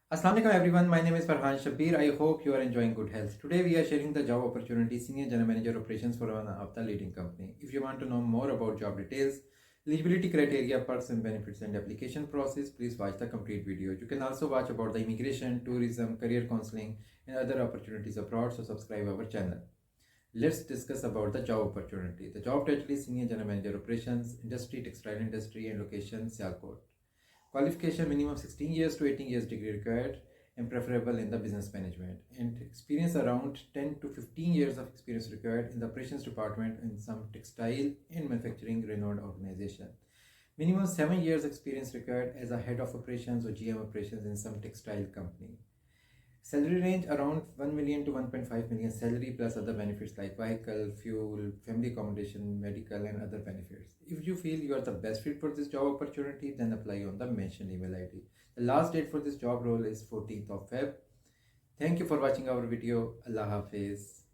Assalamu alaikum everyone, my name is Farhan Shabir. I hope you are enjoying good health. Today we are sharing the job opportunity Senior General Manager Operations for one of the leading company. If you want to know more about job details, eligibility criteria, perks and benefits and application process, please watch the complete video. You can also watch about the immigration, tourism, career counseling and other opportunities abroad, so subscribe our channel. Let's discuss about the job opportunity. The job title is Senior General Manager Operations, Industry, Textile Industry and location Sialkot. Qualification minimum 16 years to 18 years degree required and preferable in the business management, and experience around 10 to 15 years of experience required in the operations department in some textile and manufacturing renowned organization. Minimum 7 years experience required as a head of operations or GM operations in some textile company. Salary range around 1 million to 1.5 million salary plus other benefits like vehicle, fuel, family accommodation, medical and other benefits. If you feel you are the best fit for this job opportunity, then apply on the mentioned email ID. The last date for this job role is 14th of Feb. Thank you for watching our video. Allah Hafiz.